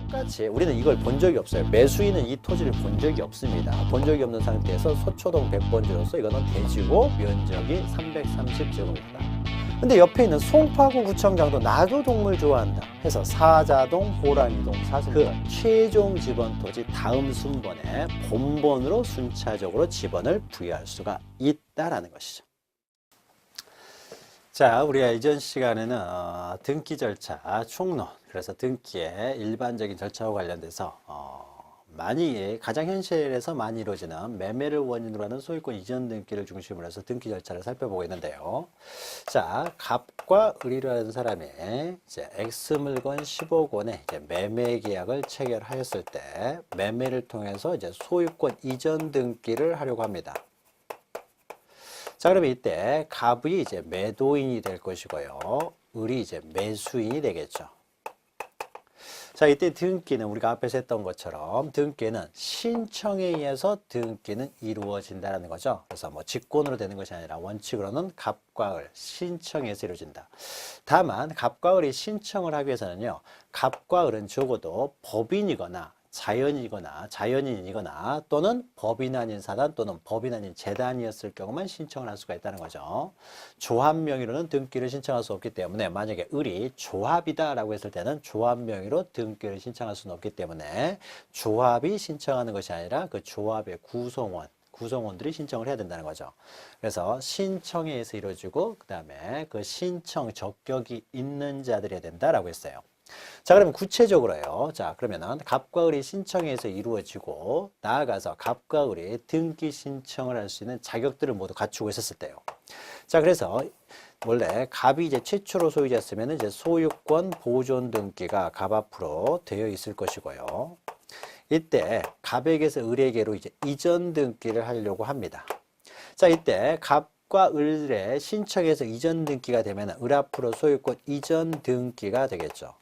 똑같이 우리는 이걸 본 적이 없어요. 매수인은 이 토지를 본 적이 없습니다. 본 적이 없는 상태에서 서초동 100번지로서 이거는 대지고 면적이 330제곱미터. 근데 옆에 있는 송파구 구청장도 나도 동물 좋아한다 해서 사자동, 호랑이동, 사슴 그 최종 지번 토지 다음 순번에 본번으로 순차적으로 지번을 부여할 수가 있다라는 것이죠. 자, 우리가 이전 시간에는 등기 절차, 총론, 그래서 등기의 일반적인 절차와 관련돼서 많이 가장 현실에서 많이 이루어지는 매매를 원인으로 하는 소유권 이전 등기를 중심으로 해서 등기 절차를 살펴보고 있는데요. 자, 갑과 을이라는 사람이 이제 X물건 10억 원에 이제 매매 계약을 체결하였을 때 매매를 통해서 이제 소유권 이전 등기를 하려고 합니다. 자, 그러면 이때 갑이 이제 매도인이 될 것이고요. 을이 이제 매수인이 되겠죠. 자, 이때 등기는 우리가 앞에서 했던 것처럼 등기는 신청에 의해서 등기는 이루어진다는 거죠. 그래서 뭐 직권으로 되는 것이 아니라 원칙으로는 갑과 을 신청에 의해서 이루어진다. 다만 갑과 을이 신청을 하기 위해서는요. 갑과 을은 적어도 법인이거나 자연인이거나 또는 법인 아닌 사단 또는 법인 아닌 재단이었을 경우만 신청을 할 수가 있다는 거죠. 조합 명의로는 등기를 신청할 수 없기 때문에 만약에 을이 조합이다라고 했을 때는 조합 명의로 등기를 신청할 수는 없기 때문에 조합이 신청하는 것이 아니라 그 조합의 구성원들이 신청을 해야 된다는 거죠. 그래서 신청에 의해서 이루어지고 그 다음에 그 신청 적격이 있는 자들이 해야 된다라고 했어요. 자, 그러면 구체적으로요. 자, 그러면은 갑과 을이 신청에 의해서 이루어지고 나아가서 갑과 을이 등기 신청을 할 수 있는 자격들을 모두 갖추고 있었을 때요. 자, 그래서 원래 갑이 이제 최초로 소유자였으면 이제 소유권 보존 등기가 갑 앞으로 되어 있을 것이고요. 이때 갑에게서 을에게로 이제 이전 등기를 하려고 합니다. 자, 이때 갑과 을의 신청에서 이전 등기가 되면 을 앞으로 소유권 이전 등기가 되겠죠.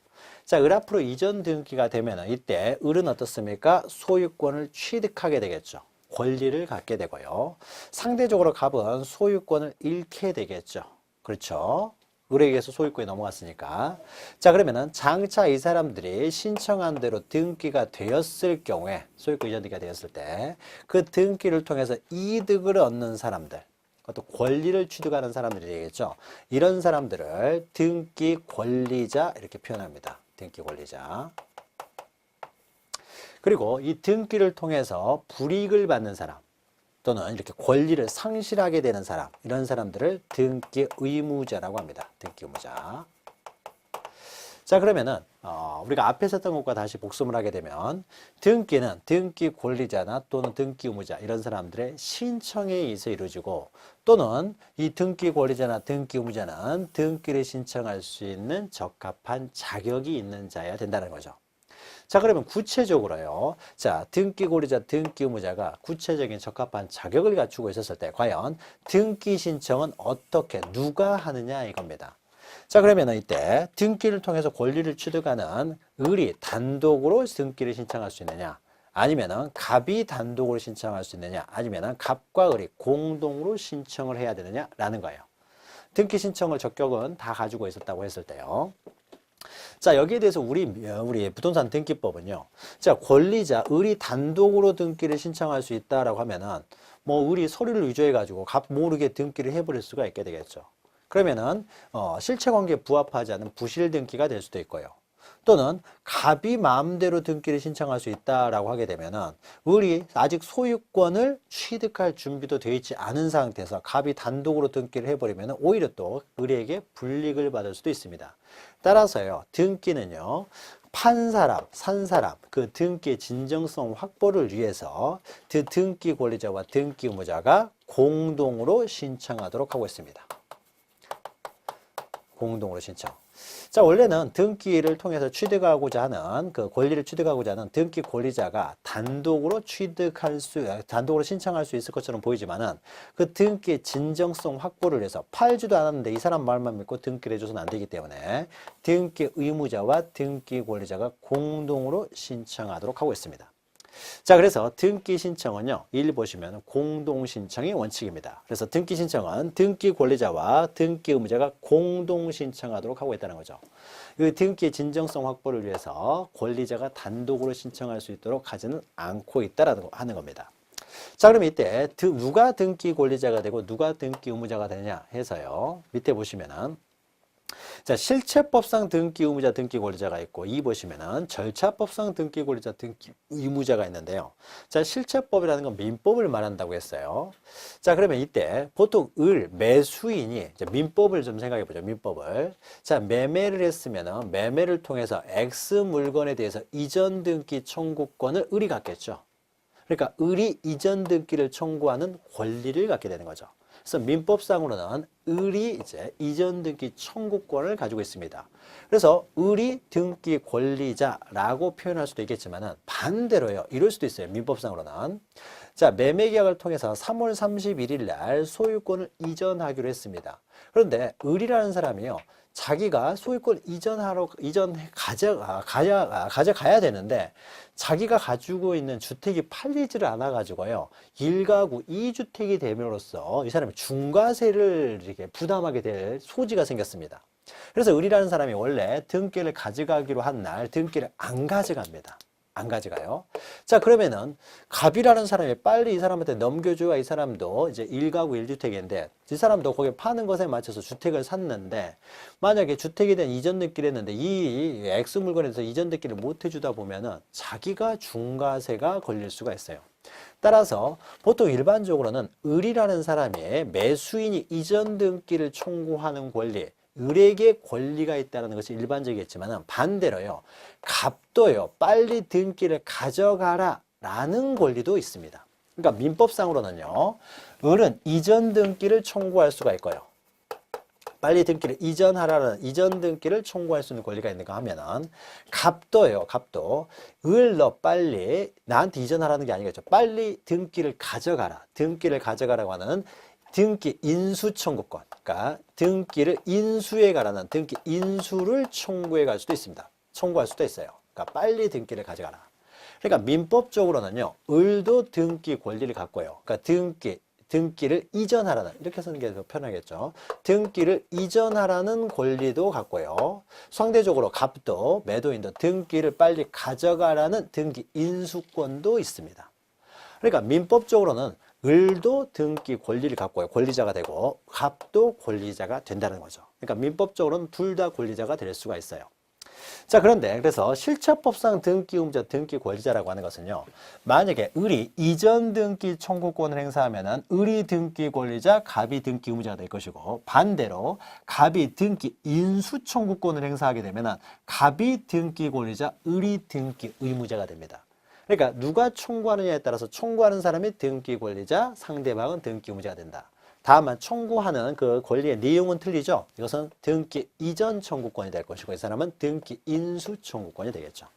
자, 을 앞으로 이전 등기가 되면 이때 을은 어떻습니까? 소유권을 취득하게 되겠죠. 권리를 갖게 되고요. 상대적으로 갑은 소유권을 잃게 되겠죠. 그렇죠? 을에게서 소유권이 넘어갔으니까. 자, 그러면은 장차 이 사람들이 신청한 대로 등기가 되었을 경우에 소유권 이전 등기가 되었을 때 그 등기를 통해서 이득을 얻는 사람들, 또 권리를 취득하는 사람들이 되겠죠. 이런 사람들을 등기 권리자 이렇게 표현합니다. 등기 권리자. 그리고 이 등기를 통해서 불이익을 받는 사람 또는 이렇게 권리를 상실하게 되는 사람, 이런 사람들을 등기 의무자라고 합니다. 등기 의무자. 자, 그러면은 우리가 앞에서 했던 것과 다시 복습을 하게 되면 등기는 등기 권리자나 또는 등기 의무자 이런 사람들의 신청에 의해서 이루어지고 또는 이 등기 권리자나 등기 의무자는 등기를 신청할 수 있는 적합한 자격이 있는 자여야 된다는 거죠. 자, 그러면 구체적으로요. 자, 등기 권리자, 등기 의무자가 구체적인 적합한 자격을 갖추고 있었을 때 과연 등기 신청은 어떻게 누가 하느냐 이겁니다. 자, 그러면 이때 등기를 통해서 권리를 취득하는 을이 단독으로 등기를 신청할 수 있느냐, 아니면은 갑이 단독으로 신청할 수 있느냐, 아니면은 갑과 을이 공동으로 신청을 해야 되느냐라는 거예요. 등기 신청을 적격은 다 가지고 있었다고 했을 때요. 자, 여기에 대해서 우리 부동산 등기법은요. 자, 권리자 을이 단독으로 등기를 신청할 수 있다라고 하면은 뭐 을이 서류를 위조해 가지고 갑 모르게 등기를 해버릴 수가 있게 되겠죠. 그러면은 실체관계에 부합하지 않은 부실 등기가 될 수도 있고요. 또는 갑이 마음대로 등기를 신청할 수 있다라고 하게 되면은 을이 아직 소유권을 취득할 준비도 되어 있지 않은 상태에서 갑이 단독으로 등기를 해버리면 오히려 또 을에게 불이익을 받을 수도 있습니다. 따라서요, 등기는요, 판 사람, 산 사람, 그 등기의 진정성 확보를 위해서 그 등기 권리자와 등기 의무자가 공동으로 신청하도록 하고 있습니다. 공동으로 신청. 자, 원래는 등기를 통해서 취득하고자 하는 그 권리를 취득하고자 하는 등기 권리자가 단독으로 신청할 수 있을 것처럼 보이지만은 그 등기의 진정성 확보를 위해서 팔지도 않았는데 이 사람 말만 믿고 등기를 해줘서는 안 되기 때문에 등기 의무자와 등기 권리자가 공동으로 신청하도록 하고 있습니다. 자, 그래서 등기 신청은요, 1 보시면 공동 신청이 원칙입니다. 그래서 등기 신청은 등기 권리자와 등기 의무자가 공동 신청하도록 하고 있다는 거죠. 이 등기의 진정성 확보를 위해서 권리자가 단독으로 신청할 수 있도록 하지는 않고 있다라는 하는 겁니다. 자, 그러면 이때 누가 등기 권리자가 되고 누가 등기 의무자가 되냐 해서요. 밑에 보시면은 자, 실체법상 등기 의무자, 등기 권리자가 있고, 이 보시면은 절차법상 등기 권리자, 등기 의무자가 있는데요. 자, 실체법이라는 건 민법을 말한다고 했어요. 자, 그러면 이때 보통 매수인이 이제 민법을 좀 생각해 보죠. 민법을. 자, 매매를 했으면은 매매를 통해서 X 물건에 대해서 이전 등기 청구권을 을이 갖겠죠. 그러니까 을이 이전 등기를 청구하는 권리를 갖게 되는 거죠. 그래서 민법상으로는 을이 이제 이전 등기 청구권을 가지고 있습니다. 그래서 을이 등기 권리자라고 표현할 수도 있겠지만은 반대로요. 이럴 수도 있어요. 민법상으로는. 자, 매매 계약을 통해서 3월 31일 날 소유권을 이전하기로 했습니다. 그런데 을이라는 사람이요. 자기가 소유권 가져가야 되는데 자기가 가지고 있는 주택이 팔리지를 않아 가지고요. 1가구 2주택이 됨으로써 이 사람이 중과세를 이렇게 부담하게 될 소지가 생겼습니다. 그래서 을이라는 사람이 원래 등기를 가져가기로 한 날 등기를 안 가져갑니다. 안 가져가요. 자, 그러면은 갑이라는 사람이 빨리 이 사람한테 넘겨줘야 이 사람도 이제 1가구 1주택인데 이 사람도 거기 파는 것에 맞춰서 주택을 샀는데 만약에 주택에 대한 이전 등기를 했는데 이 X 물건에 대해서 이전 등기를 못 해주다 보면은 자기가 중과세가 걸릴 수가 있어요. 따라서 보통 일반적으로는 을이라는 사람이 매수인이 이전 등기를 청구하는 권리, 을에게 권리가 있다는 것이 일반적이겠지만 반대로요. 갑도요. 빨리 등기를 가져가라 라는 권리도 있습니다. 그러니까 민법상으로는요. 을은 이전 등기를 청구할 수가 있고요. 빨리 등기를 이전하라는 이전 등기를 청구할 수 있는 권리가 있는가 하면은 갑도요. 갑도 을 너 빨리 나한테 이전하라는 게 아니겠죠. 빨리 등기를 가져가라. 등기를 가져가라고 하는 등기 인수 청구권, 그러니까 등기를 인수해 가라는 등기 인수를 청구해 갈 수도 있습니다. 청구할 수도 있어요. 그러니까 빨리 등기를 가져가라. 그러니까 민법적으로는요, 을도 등기 권리를 갖고요. 그러니까 등기를 이전하라는, 이렇게 쓰는 게 더 편하겠죠. 등기를 이전하라는 권리도 갖고요. 상대적으로 갑도 매도인도 등기를 빨리 가져가라는 등기 인수권도 있습니다. 그러니까 민법적으로는 을도 등기 권리를 갖고요. 권리자가 되고 갑도 권리자가 된다는 거죠. 그러니까 민법적으로는 둘 다 권리자가 될 수가 있어요. 자, 그런데 그래서 실체법상 등기 의무자, 등기 권리자라고 하는 것은요. 만약에 을이 이전 등기 청구권을 행사하면은 을이 등기 권리자, 갑이 등기 의무자가 될 것이고 반대로 갑이 등기 인수 청구권을 행사하게 되면은 갑이 등기 권리자, 을이 등기 의무자가 됩니다. 그러니까 누가 청구하느냐에 따라서 청구하는 사람이 등기 권리자, 상대방은 등기 의무자가 된다. 다만 청구하는 그 권리의 내용은 틀리죠. 이것은 등기 이전 청구권이 될 것이고 이 사람은 등기 인수 청구권이 되겠죠.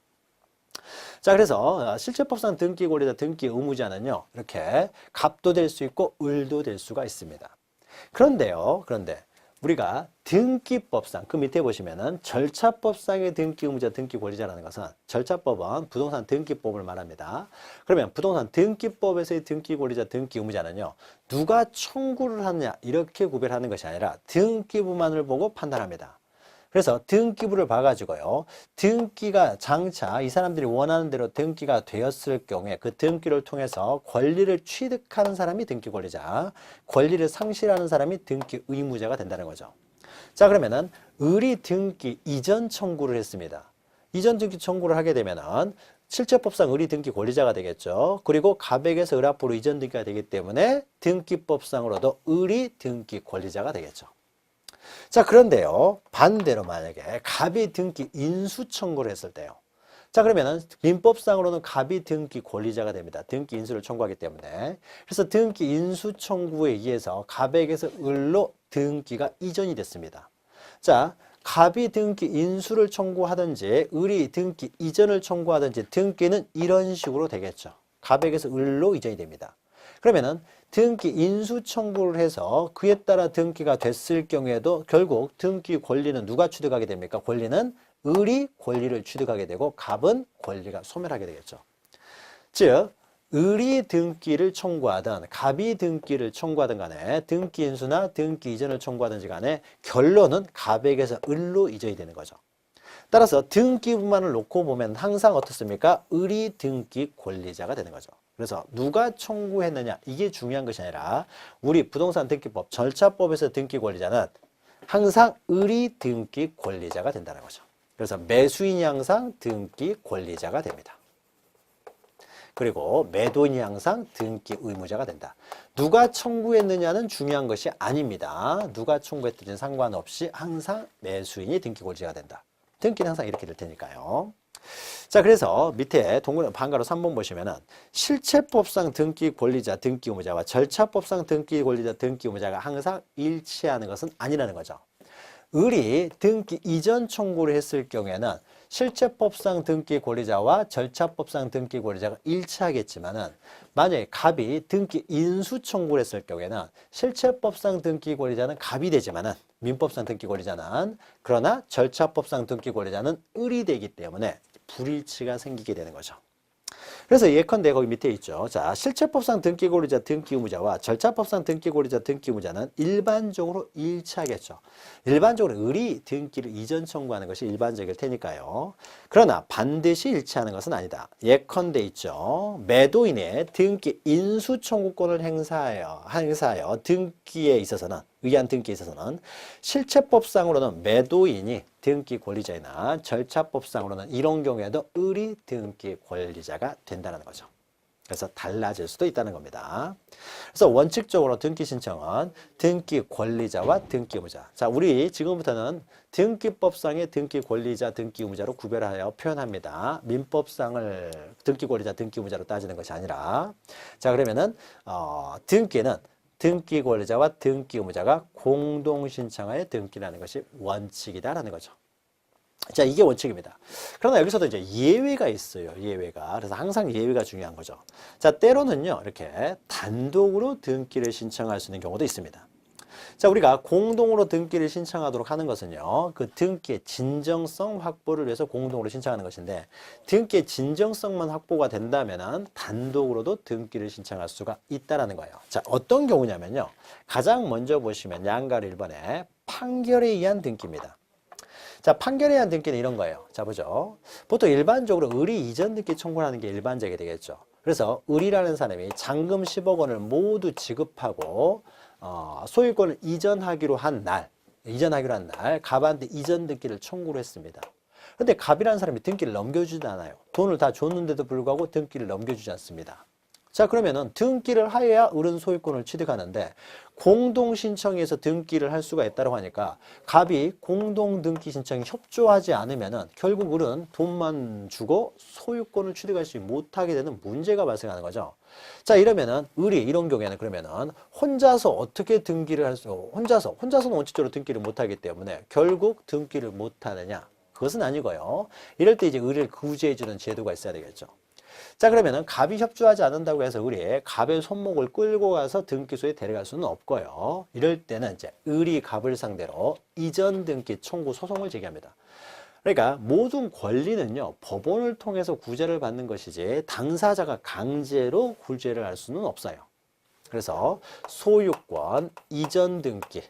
자, 그래서 실체법상 등기 권리자, 등기 의무자는요. 이렇게 갑도 될 수 있고 을도 될 수가 있습니다. 그런데요. 그런데 우리가 등기법상, 그 밑에 보시면은 절차법상의 등기 의무자, 등기 권리자라는 것은 절차법은 부동산 등기법을 말합니다. 그러면 부동산 등기법에서의 등기 권리자, 등기 의무자는요. 누가 청구를 하느냐 이렇게 구별하는 것이 아니라 등기부만을 보고 판단합니다. 그래서 등기부를 봐가지고요. 등기가 장차 이 사람들이 원하는 대로 등기가 되었을 경우에 그 등기를 통해서 권리를 취득하는 사람이 등기 권리자, 권리를 상실하는 사람이 등기 의무자가 된다는 거죠. 자, 그러면은 을이 등기 이전 청구를 했습니다. 이전 등기 청구를 하게 되면은 실체법상 을이 등기 권리자가 되겠죠. 그리고 갑에게서 을 앞으로 이전 등기가 되기 때문에 등기법상으로도 을이 등기 권리자가 되겠죠. 자, 그런데요. 반대로 만약에 갑이 등기 인수 청구를 했을 때요. 자, 그러면은 민법상으로는 갑이 등기 권리자가 됩니다. 등기 인수를 청구하기 때문에. 그래서 등기 인수 청구에 의해서 갑에게서 을로 등기가 이전이 됐습니다. 자, 갑이 등기 인수를 청구하든지 을이 등기 이전을 청구하든지 등기는 이런 식으로 되겠죠. 갑에게서 을로 이전이 됩니다. 그러면은 등기 인수 청구를 해서 그에 따라 등기가 됐을 경우에도 결국 등기 권리는 누가 취득하게 됩니까? 권리는 을이 권리를 취득하게 되고 갑은 권리가 소멸하게 되겠죠. 즉 을이 등기를 청구하든 갑이 등기를 청구하든 간에 등기 인수나 등기 이전을 청구하든지 간에 결론은 갑에게서 을로 이전이 되는 거죠. 따라서 등기부만을 놓고 보면 항상 어떻습니까? 을이 등기 권리자가 되는 거죠. 그래서 누가 청구했느냐 이게 중요한 것이 아니라 우리 부동산 등기법 절차법에서 등기 권리자는 항상 을이 등기 권리자가 된다는 거죠. 그래서 매수인이 항상 등기 권리자가 됩니다. 그리고 매도인이 항상 등기 의무자가 된다. 누가 청구했느냐는 중요한 것이 아닙니다. 누가 청구했든지 상관없이 항상 매수인이 등기 권리자가 된다. 등기는 항상 이렇게 될 테니까요. 자, 그래서 밑에 동그란 반가로 3번 보시면은 실체법상 등기 권리자, 등기 의무자와 절차법상 등기 권리자, 등기 의무자가 항상 일치하는 것은 아니라는 거죠. 을이 등기 이전 청구를 했을 경우에는 실체법상 등기 권리자와 절차법상 등기 권리자가 일치하겠지만은 만약에 갑이 등기 인수 청구를 했을 경우에는 실체법상 등기 권리자는 갑이 되지만은 민법상 등기 권리자는 그러나 절차법상 등기 권리자는 을이 되기 때문에 불일치가 생기게 되는 거죠. 그래서 예컨대 거기 밑에 있죠. 자, 실체법상 등기 권리자, 등기 의무자와 절차법상 등기 권리자, 등기 의무자는 일반적으로 일치하겠죠. 일반적으로 을이 등기를 이전 청구하는 것이 일반적일 테니까요. 그러나 반드시 일치하는 것은 아니다. 예컨대 있죠. 매도인의 등기 인수 청구권을 행사하여 등기에 있어서는 의한 등기에 있어서는 실체법상으로는 매도인이 등기 권리자이나 절차법상으로는 이런 경우에도 을이 등기 권리자가 된다는 거죠. 그래서 달라질 수도 있다는 겁니다. 그래서 원칙적으로 등기 신청은 등기 권리자와 등기 의무자. 자, 우리 지금부터는 등기법상의 등기 권리자, 등기 의무자로 구별하여 표현합니다. 민법상을 등기 권리자, 등기 의무자로 따지는 것이 아니라. 자, 그러면은 등기는 등기 권리자와 등기 의무자가 공동 신청하여 등기라는 것이 원칙이다라는 거죠. 자, 이게 원칙입니다. 그러나 여기서도 이제 예외가 있어요. 예외가. 그래서 항상 예외가 중요한 거죠. 자, 때로는요, 이렇게 단독으로 등기를 신청할 수 있는 경우도 있습니다. 자, 우리가 공동으로 등기를 신청하도록 하는 것은요, 그 등기의 진정성 확보를 위해서 공동으로 신청하는 것인데, 등기의 진정성만 확보가 된다면은 단독으로도 등기를 신청할 수가 있다라는 거예요. 자, 어떤 경우냐면요, 가장 먼저 보시면 양가로 1번에 판결에 의한 등기입니다. 자, 판결에 의한 등기는 이런 거예요. 자, 보죠. 보통 일반적으로 을이 이전 등기 청구하는 게 일반적이 되겠죠. 그래서 을이라는 사람이 잔금 10억 원을 모두 지급하고 소유권을 이전하기로 한 날, 갑한테 이전 등기를 청구를 했습니다. 그런데 갑이라는 사람이 등기를 넘겨주지 않아요. 돈을 다 줬는데도 불구하고 등기를 넘겨주지 않습니다. 자, 그러면은 등기를 하여야 을은 소유권을 취득하는데 공동 신청에서 등기를 할 수가 있다고 하니까 갑이 공동 등기 신청에 협조하지 않으면은 결국 을은 돈만 주고 소유권을 취득하지 못하게 되는 문제가 발생하는 거죠. 자, 이러면은 을이 이런 경우에는 그러면은 혼자서 어떻게 등기를 혼자서는 원칙적으로 등기를 못하기 때문에 결국 등기를 못하느냐? 그것은 아니고요. 이럴 때 이제 을을 구제해주는 제도가 있어야 되겠죠. 자, 그러면은 갑이 협조하지 않는다고 해서 을이 갑의 손목을 끌고 가서 등기소에 데려갈 수는 없고요. 이럴 때는 이제 을이 갑을 상대로 이전 등기 청구 소송을 제기합니다. 그러니까 모든 권리는요, 법원을 통해서 구제를 받는 것이지 당사자가 강제로 구제를 할 수는 없어요. 그래서 소유권 이전 등기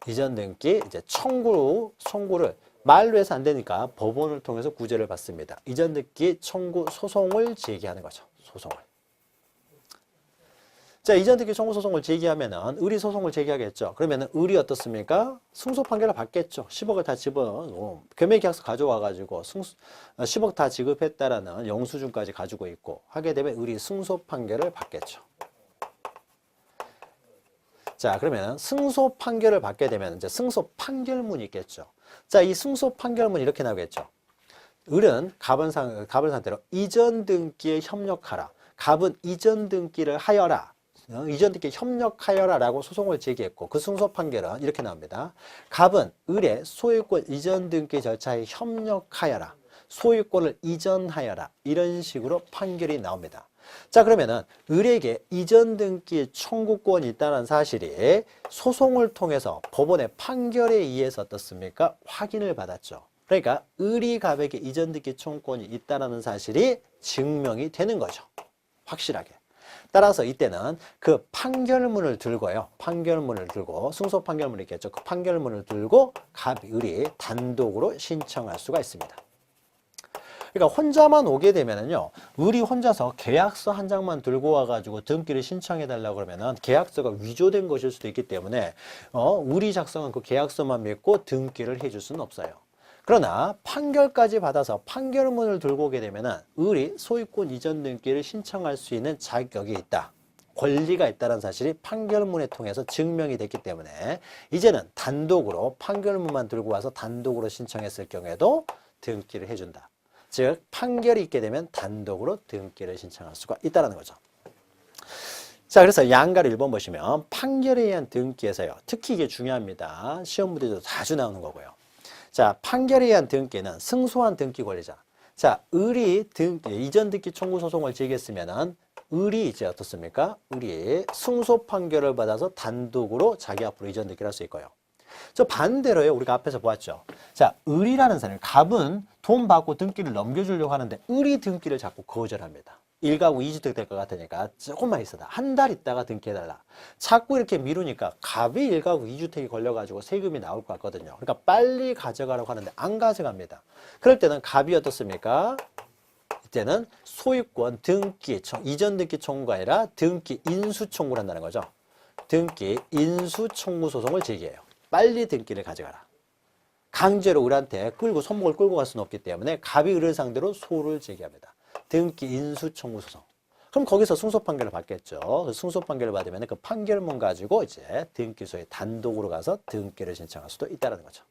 이제 청구를 말로 해서 안 되니까 법원을 통해서 구제를 받습니다. 이전 등기 청구 소송을 제기하는 거죠. 소송을. 자, 이전 등기 청구 소송을 제기하면은 을이 소송을 제기하겠죠. 그러면은 을이 어떻습니까? 승소 판결을 받겠죠. 10억을 다 겸해계약서 가져와 가지고 10억 다 지급했다라는 영수증까지 가지고 있고 하게 되면 을이 승소 판결을 받겠죠. 자, 그러면 승소 판결을 받게 되면 이제 승소 판결문이 있겠죠. 자, 이 승소 판결문이 이렇게 나오겠죠. 을은 갑을 상대로 이전 등기에 협력하라. 갑은 이전 등기를 하여라. 이전 등기에 협력하여라 라고 소송을 제기했고 그 승소 판결은 이렇게 나옵니다. 갑은 을의 소유권 이전 등기 절차에 협력하여라. 소유권을 이전하여라. 이런 식으로 판결이 나옵니다. 자, 그러면은 을에게 이전 등기 청구권이 있다는 사실이 소송을 통해서 법원의 판결에 의해서 어떻습니까? 확인을 받았죠. 그러니까 을이 갑에게 이전 등기 청구권이 있다는 사실이 증명이 되는 거죠. 확실하게. 따라서 이때는 그 판결문을 들고요. 판결문을 들고 승소 판결문이 있겠죠. 그 판결문을 들고 갑이 을이 단독으로 신청할 수가 있습니다. 그러니까 혼자만 오게 되면은요, 을이 혼자서 계약서 한 장만 들고 와가지고 등기를 신청해 달라고 그러면은 계약서가 위조된 것일 수도 있기 때문에 을이 작성한 그 계약서만 믿고 등기를 해줄 수는 없어요. 그러나 판결까지 받아서 판결문을 들고 오게 되면은 을이 소유권 이전 등기를 신청할 수 있는 자격이 있다. 권리가 있다는 사실이 판결문을 통해서 증명이 됐기 때문에 이제는 단독으로 판결문만 들고 와서 단독으로 신청했을 경우에도 등기를 해준다. 즉 판결이 있게 되면 단독으로 등기를 신청할 수가 있다는 거죠. 자, 그래서 양가를 1번 보시면 판결에 의한 등기에서요. 특히 이게 중요합니다. 시험 문제도 자주 나오는 거고요. 자, 판결에 의한 등기는 승소한 등기 권리자. 자, 을이 이전 등기 청구 소송을 제기했으면은 을이 이제 어떻습니까? 을이 승소 판결을 받아서 단독으로 자기 앞으로 이전 등기를 할 수 있고요. 저 반대로요. 우리가 앞에서 보았죠. 자, 을이라는 사람이 갑은 돈 받고 등기를 넘겨주려고 하는데 을이 등기를 자꾸 거절합니다. 1가구 2주택 될 것 같으니까 조금만 있어라. 한 달 있다가 등기해달라. 자꾸 이렇게 미루니까 갑이 1가구 2주택이 걸려가지고 세금이 나올 것 같거든요. 그러니까 빨리 가져가라고 하는데 안 가져갑니다. 그럴 때는 갑이 어떻습니까? 이때는 소유권 등기, 이전 등기 청구가 아니라 등기 인수 청구를 한다는 거죠. 등기 인수 청구 소송을 제기해요. 빨리 등기를 가져가라. 강제로 을한테 손목을 끌고 갈 수는 없기 때문에 갑이 을을 상대로 소를 제기합니다. 등기 인수 청구 소송. 그럼 거기서 승소 판결을 받겠죠. 그 승소 판결을 받으면 그 판결문 가지고 이제 등기소에 단독으로 가서 등기를 신청할 수도 있다는 거죠.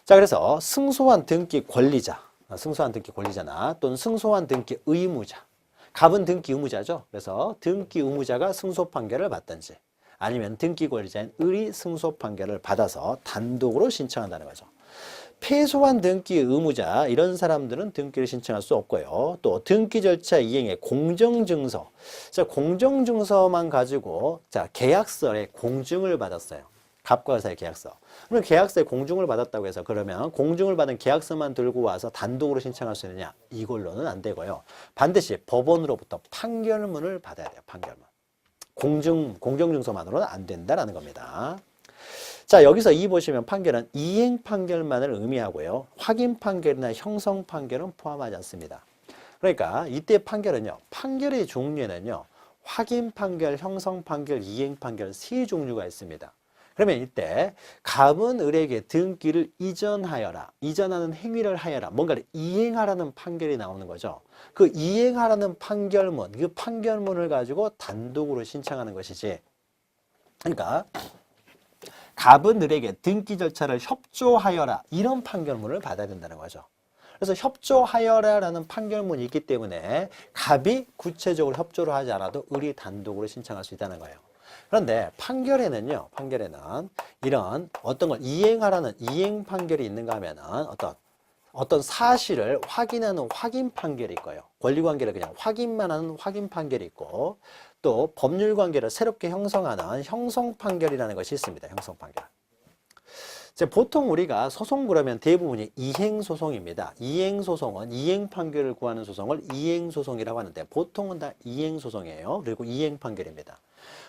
자, 그래서 승소한 등기 권리자, 승소한 등기 권리자나 또는 승소한 등기 의무자. 갑은 등기 의무자죠. 그래서 등기 의무자가 승소 판결을 받든지 아니면 등기 권리자인 을이 승소 판결을 받아서 단독으로 신청한다는 거죠. 패소한 등기 의무자 이런 사람들은 등기를 신청할 수 없고요. 또 등기 절차 이행의 공정증서. 자, 공정증서만 가지고 자, 계약서에 공증을 받았어요. 갑과 을 사이 계약서. 그러면 계약서에 공증을 받았다고 해서 그러면 공증을 받은 계약서만 들고 와서 단독으로 신청할 수 있느냐? 이걸로는 안 되고요. 반드시 법원으로부터 판결문을 받아야 돼요. 판결문. 공정증서만으로는 안 된다라는 겁니다. 자, 여기서 이 보시면 판결은 이행 판결만을 의미하고요. 확인 판결이나 형성 판결은 포함하지 않습니다. 그러니까 이때 판결은요. 판결의 종류에는요. 확인 판결, 형성 판결, 이행 판결 세 종류가 있습니다. 그러면 이때 갑은 을에게 등기를 이전하여라. 이전하는 행위를 하여라. 뭔가를 이행하라는 판결이 나오는 거죠. 그 이행하라는 판결문, 그 판결문을 가지고 단독으로 신청하는 것이지. 그러니까 갑은 을에게 등기 절차를 협조하여라. 이런 판결문을 받아야 된다는 거죠. 그래서 협조하여라라는 판결문이 있기 때문에 갑이 구체적으로 협조를 하지 않아도 을이 단독으로 신청할 수 있다는 거예요. 그런데 판결에는 이런 어떤 걸 이행하라는 이행 판결이 있는가 하면은 어떤 사실을 확인하는 확인 판결이 있고요. 권리관계를 그냥 확인만 하는 확인 판결이 있고 또 법률관계를 새롭게 형성하는 형성 판결이라는 것이 있습니다. 형성 판결. 보통 우리가 소송 그러면 대부분이 이행소송입니다. 이행소송은 이행 판결을 구하는 소송을 이행소송이라고 하는데 보통은 다 이행소송이에요. 그리고 이행 판결입니다.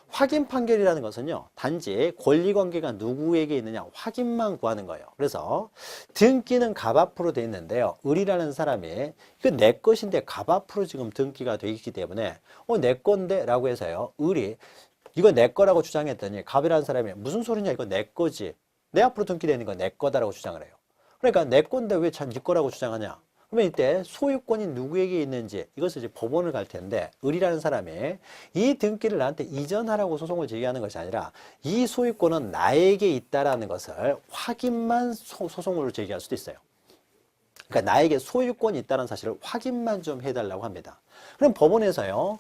확인 판결이라는 것은요. 단지 권리관계가 누구에게 있느냐 확인만 구하는 거예요. 그래서 등기는 갑 앞으로 돼 있는데요. 을이라는 사람이 이거 내 것인데 갑 앞으로 지금 등기가 돼 있기 때문에 내 건데 라고 해서요. 을이 이거 내 거라고 주장했더니 갑이라는 사람이 무슨 소리냐 이거 내 거지. 내 앞으로 등기되는 건 내 거다라고 주장을 해요. 그러니까 내 건데 왜 참 네 거라고 주장하냐. 그러면 이때 소유권이 누구에게 있는지 이것을 이제 법원을 갈 텐데 을이라는 사람이 이 등기를 나한테 이전하라고 소송을 제기하는 것이 아니라 이 소유권은 나에게 있다라는 것을 확인만 소송으로 제기할 수도 있어요. 그러니까 나에게 소유권이 있다는 사실을 확인만 좀 해달라고 합니다. 그럼 법원에서요.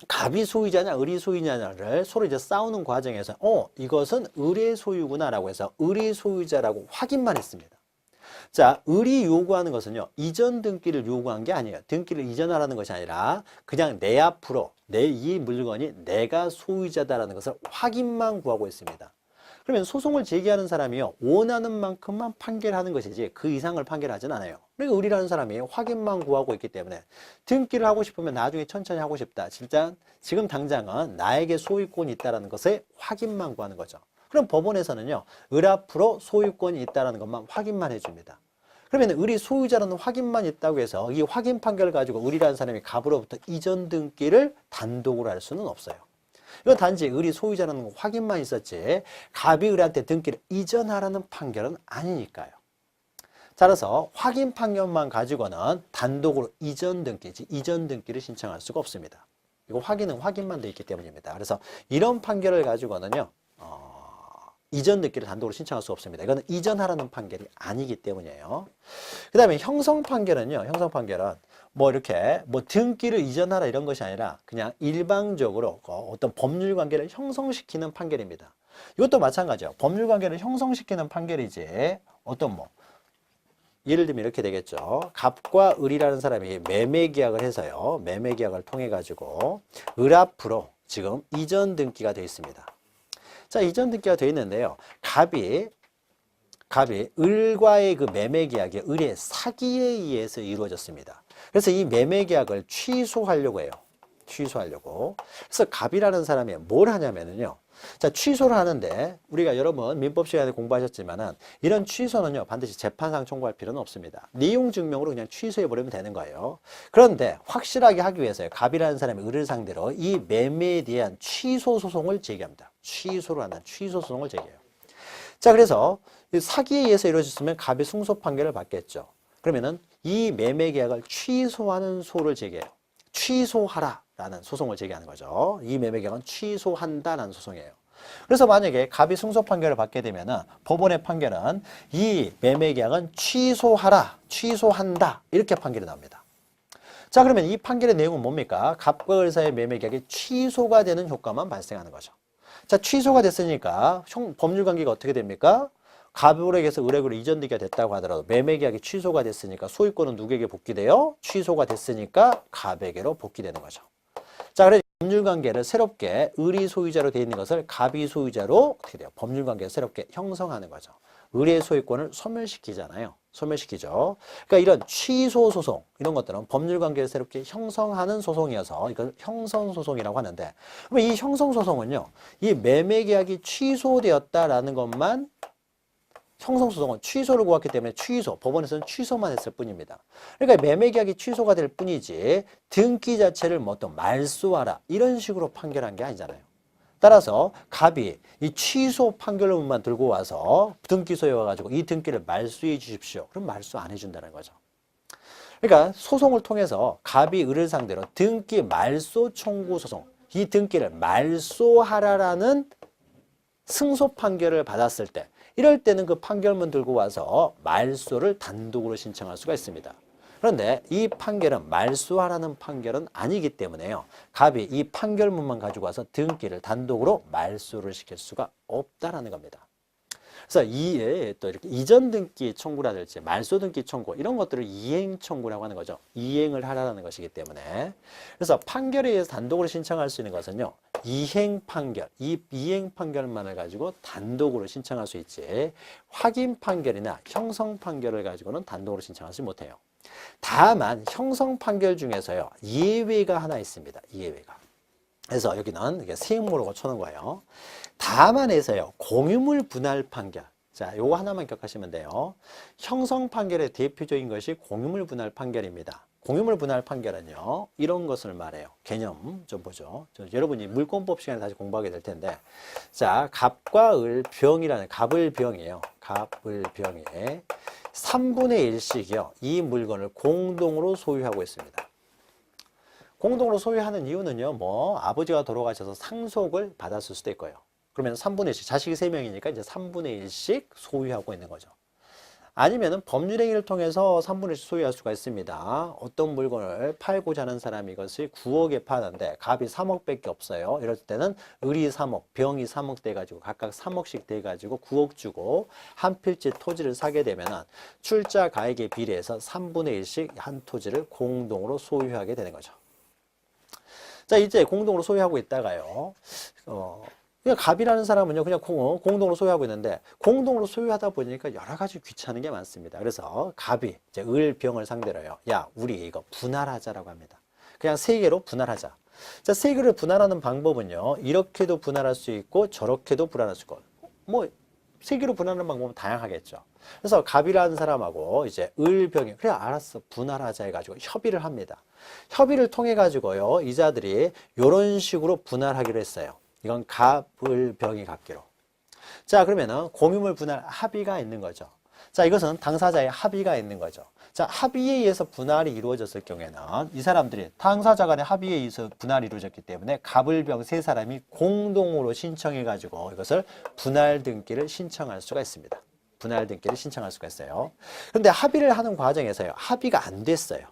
갑이 소유자냐 을이 소유자냐를 서로 이제 싸우는 과정에서 이것은 을의 소유구나라고 해서 을의 소유자라고 확인만 했습니다. 자, 을이 요구하는 것은요. 이전 등기를 요구한 게 아니에요. 등기를 이전하라는 것이 아니라 그냥 내 앞으로 이 물건이 내가 소유자다라는 것을 확인만 구하고 있습니다. 그러면 소송을 제기하는 사람이요, 원하는 만큼만 판결하는 것이지 그 이상을 판결하진 않아요. 그러니까 의리라는 사람이 확인만 구하고 있기 때문에 등기를 하고 싶으면 나중에 천천히 하고 싶다. 진짜 지금 당장은 나에게 소유권이 있다는 것의 확인만 구하는 거죠. 그럼 법원에서는요, 을 앞으로 소유권이 있다는 것만 확인만 해줍니다. 그러면 을이 소유자라는 확인만 있다고 해서 이 확인 판결을 가지고 을이라는 사람이 갑으로부터 이전 등기를 단독으로 할 수는 없어요. 이건 단지 을이 소유자라는 확인만 있었지 갑이 을한테 등기를 이전하라는 판결은 아니니까요. 따라서 확인 판결만 가지고는 단독으로 이전 등기를 신청할 수가 없습니다. 이거 확인은 확인만 돼 있기 때문입니다. 그래서 이런 판결을 가지고는요, 이전 등기를 단독으로 신청할 수 없습니다. 이거는 이전하라는 판결이 아니기 때문이에요. 그 다음에 형성 판결은요, 형성 판결은 뭐 이렇게 뭐 등기를 이전하라 이런 것이 아니라 그냥 일방적으로 어떤 법률 관계를 형성시키는 판결입니다. 이것도 마찬가지예요. 법률 관계를 형성시키는 판결이지 어떤 뭐 예를 들면 이렇게 되겠죠. 갑과 을이라는 사람이 매매 계약을 해서요, 매매 계약을 통해 가지고 을 앞으로 지금 이전 등기가 되어 있습니다. 자, 이전 등기가 되어 있는데요. 갑이 을과의 그 매매 계약이 을의 사기에 의해서 이루어졌습니다. 그래서 이 매매 계약을 취소하려고 해요. 취소하려고. 그래서 갑이라는 사람이 뭘 하냐면요. 자, 취소를 하는데 우리가 여러분 민법 시간에 공부하셨지만은 이런 취소는요, 반드시 재판상 청구할 필요는 없습니다. 내용 증명으로 그냥 취소해 버리면 되는 거예요. 그런데 확실하게 하기 위해서요, 갑이라는 사람이 을을 상대로 이 매매에 대한 취소 소송을 제기합니다. 취소를 한다는 취소 소송을 제기해요. 자, 그래서 사기에 의해서 이루어졌으면 갑이 승소 판결을 받겠죠. 그러면은 이 매매 계약을 취소하는 소를 제기해요. 취소하라라는 소송을 제기하는 거죠. 이 매매 계약은 취소한다라는 소송이에요. 그래서 만약에 갑이 승소 판결을 받게 되면은 법원의 판결은 이 매매 계약은 취소하라, 취소한다 이렇게 판결이 나옵니다. 자, 그러면 이 판결의 내용은 뭡니까? 갑과 을 사이의 매매 계약이 취소가 되는 효과만 발생하는 거죠. 자, 취소가 됐으니까 법률 관계가 어떻게 됩니까? 갑을에게서 을에게로 이전되기가 됐다고 하더라도 매매 계약이 취소가 됐으니까 소유권은 누구에게 복귀돼요? 취소가 됐으니까 갑에게로 복귀되는 거죠. 자, 그래서 법률 관계를 새롭게 을이 소유자로 되어 있는 것을 갑이 소유자로 어떻게 돼요? 법률 관계를 새롭게 형성하는 거죠. 을의 소유권을 소멸시키잖아요. 소멸시키죠. 그러니까 이런 취소 소송 이런 것들은 법률 관계를 새롭게 형성하는 소송이어서 이걸 형성 소송이라고 하는데, 그럼 이 형성 소송은요, 이 매매 계약이 취소되었다라는 것만 형성소송은 취소를 구했기 때문에 취소, 법원에서는 취소만 했을 뿐입니다. 그러니까 매매 계약이 취소가 될 뿐이지 등기 자체를 뭐 또 말소하라 이런 식으로 판결한 게 아니잖아요. 따라서 갑이 이 취소 판결문만 들고 와서 등기소에 와가지고 이 등기를 말소해 주십시오. 그럼 말소 안 해준다는 거죠. 그러니까 소송을 통해서 갑이 을을 상대로 등기 말소 청구 소송, 이 등기를 말소하라라는 승소 판결을 받았을 때, 이럴 때는 그 판결문 들고 와서 말소를 단독으로 신청할 수가 있습니다. 그런데 이 판결은 말소하라는 판결은 아니기 때문에요, 갑이 이 판결문만 가지고 와서 등기를 단독으로 말소를 시킬 수가 없다라는 겁니다. 그래서 이에 또 이렇게 이전 등기 청구라든지 말소 등기 청구 이런 것들을 이행 청구라고 하는 거죠. 이행을 하라는 것이기 때문에. 그래서 판결에 의해서 단독으로 신청할 수 있는 것은요, 이행 판결, 이 이행 판결만을 가지고 단독으로 신청할 수 있지 확인 판결이나 형성 판결을 가지고는 단독으로 신청하지 못해요. 다만 형성 판결 중에서요, 예외가 하나 있습니다. 예외가. 그래서 여기는 이게 세모로 쳐놓은 거예요. 다만에서요, 공유물 분할 판결. 자, 요거 하나만 기억하시면 돼요. 형성 판결의 대표적인 것이 공유물 분할 판결입니다. 공유물 분할 판결은요, 이런 것을 말해요. 개념 좀 보죠. 여러분이 물권법 시간에 다시 공부하게 될 텐데, 자, 갑과 을 병이라는, 갑을 병이에요. 갑을 병에 3분의 1씩이요, 이 물건을 공동으로 소유하고 있습니다. 공동으로 소유하는 이유는요, 뭐 아버지가 돌아가셔서 상속을 받았을 수도 있고요. 그러면 3분의 1씩, 자식이 3명이니까 이제 3분의 1씩 소유하고 있는 거죠. 아니면은 법률행위를 통해서 3분의 1씩 소유할 수가 있습니다. 어떤 물건을 팔고자 하는 사람이 이것을 9억에 파는데 갑이 3억밖에 없어요. 이럴 때는 을이 3억, 병이 3억 돼가지고 각각 3억씩 돼가지고 9억 주고 한 필지 토지를 사게 되면은 출자 가액에 비례해서 3분의 1씩 한 토지를 공동으로 소유하게 되는 거죠. 자, 이제 공동으로 소유하고 있다가요, 그러니까 갑이라는 사람은요, 그냥 공동으로 소유하고 있는데, 공동으로 소유하다 보니까 여러 가지 귀찮은 게 많습니다. 그래서 갑이 이제 을, 병을 상대로요. 야, 우리 이거 분할하자라고 합니다. 그냥 세 개로 분할하자. 자, 세 개를 분할하는 방법은요, 이렇게도 분할할 수 있고, 저렇게도 분할할 수 있고, 뭐, 세 개로 분할하는 방법은 다양하겠죠. 그래서 갑이라는 사람하고 이제 을, 병이, 그래, 알았어. 분할하자 해가지고 협의를 합니다. 협의를 통해 가지고요, 이자들이 이런 식으로 분할하기로 했어요. 이건 갑, 을, 병이 갖기로. 자, 그러면은 공유물 분할 합의가 있는 거죠. 자, 이것은 당사자의 합의가 있는 거죠. 자, 합의에 의해서 분할이 이루어졌을 경우에는 이 사람들이 당사자 간의 합의에 의해서 분할이 이루어졌기 때문에 갑, 을, 병 세 사람이 공동으로 신청해 가지고 이것을 분할 등기를 신청할 수가 있습니다. 분할 등기를 신청할 수가 있어요. 그런데 합의를 하는 과정에서요, 합의가 안 됐어요.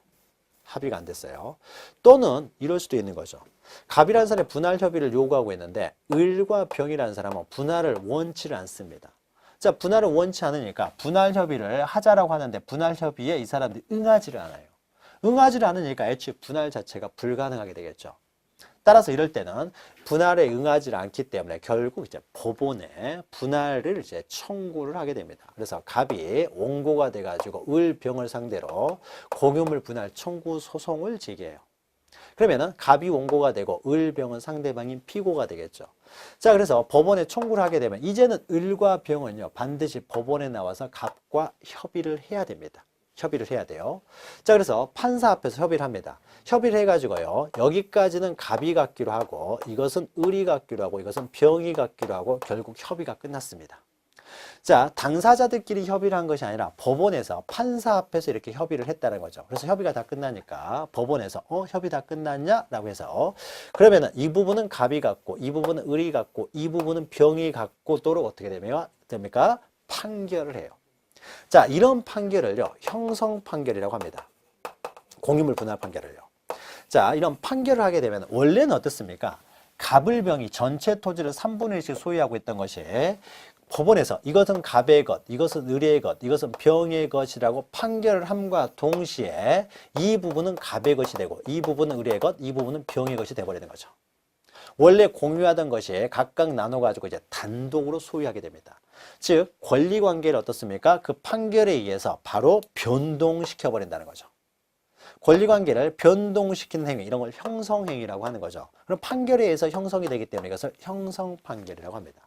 합의가 안 됐어요. 또는 이럴 수도 있는 거죠. 갑이라는 사람이 분할 협의를 요구하고 있는데 을과 병이라는 사람은 분할을 원치를 않습니다. 자, 분할을 원치 않으니까 분할 협의를 하자라고 하는데 분할 협의에 이 사람들이 응하지를 않아요. 응하지를 않으니까 애초에 분할 자체가 불가능하게 되겠죠. 따라서 이럴 때는 분할에 응하지 않기 때문에 결국 이제 법원에 분할을 이제 청구를 하게 됩니다. 그래서 갑이 원고가 돼가지고 을, 병을 상대로 공유물 분할 청구 소송을 제기해요. 그러면은 갑이 원고가 되고 을, 병은 상대방인 피고가 되겠죠. 자, 그래서 법원에 청구를 하게 되면 이제는 을과 병은요, 반드시 법원에 나와서 갑과 협의를 해야 됩니다. 협의를 해야 돼요. 자, 그래서 판사 앞에서 협의를 합니다. 협의를 해가지고요, 여기까지는 갑이 갖기로 하고 이것은 을이 갖기로 하고 이것은 병이 갖기로 하고 결국 협의가 끝났습니다. 자, 당사자들끼리 협의를 한 것이 아니라 법원에서 판사 앞에서 이렇게 협의를 했다는 거죠. 그래서 협의가 다 끝나니까 법원에서 협의 다 끝났냐? 라고 해서 그러면은 이 부분은 갑이 갖고 이 부분은 을이 갖고 이 부분은 병이 갖고도록 어떻게 됩니까? 판결을 해요. 자, 이런 판결을요, 형성 판결이라고 합니다. 공유물 분할 판결을요. 자, 이런 판결을 하게 되면 원래는 어떻습니까? 갑을, 병이 전체 토지를 3분의 1씩 소유하고 있던 것이 법원에서 이것은 갑의 것, 이것은 을의 것, 이것은 병의 것이라고 판결을 함과 동시에 이 부분은 갑의 것이 되고 이 부분은 을의 것, 이 부분은 병의 것이 되어버리는 거죠. 원래 공유하던 것이 각각 나눠가지고 이제 단독으로 소유하게 됩니다. 즉, 권리관계를 어떻습니까? 그 판결에 의해서 바로 변동시켜버린다는 거죠. 권리관계를 변동시키는 행위, 이런 걸 형성행위라고 하는 거죠. 그럼 판결에 의해서 형성이 되기 때문에 이것을 형성판결이라고 합니다.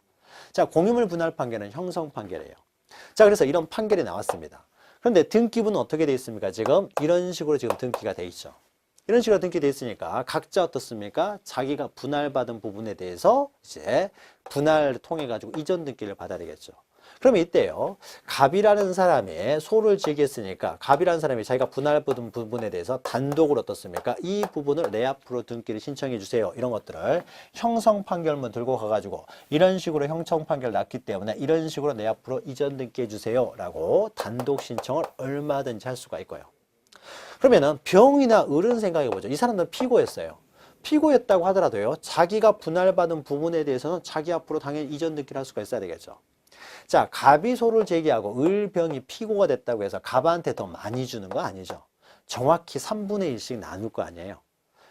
자, 공유물 분할 판결은 형성판결이에요. 자, 그래서 이런 판결이 나왔습니다. 그런데 등기부는 어떻게 되어 있습니까? 지금 이런 식으로 지금 등기가 되어 있죠. 이런 식으로 등기되어 있으니까 각자 어떻습니까? 자기가 분할받은 부분에 대해서 이제 분할을 통해 가지고 이전 등기를 받아야 되겠죠. 그러면 이때요, 갑이라는 사람이 소를 제기했으니까 갑이라는 사람이 자기가 분할받은 부분에 대해서 단독으로 어떻습니까? 이 부분을 내 앞으로 등기를 신청해 주세요. 이런 것들을 형성 판결문 들고 가가지고 이런 식으로 형성 판결 났기 때문에 이런 식으로 내 앞으로 이전 등기해 주세요. 라고 단독 신청을 얼마든지 할 수가 있고요. 그러면은 병이나 을은 생각해 보죠. 이 사람들은 피고였어요. 피고였다고 하더라도요, 자기가 분할받은 부분에 대해서는 자기 앞으로 당연히 이전 등기를 할 수가 있어야 되겠죠. 자, 갑이 소를 제기하고 을, 병이 피고가 됐다고 해서 갑한테 더 많이 주는 거 아니죠. 정확히 3분의 1씩 나눌 거 아니에요.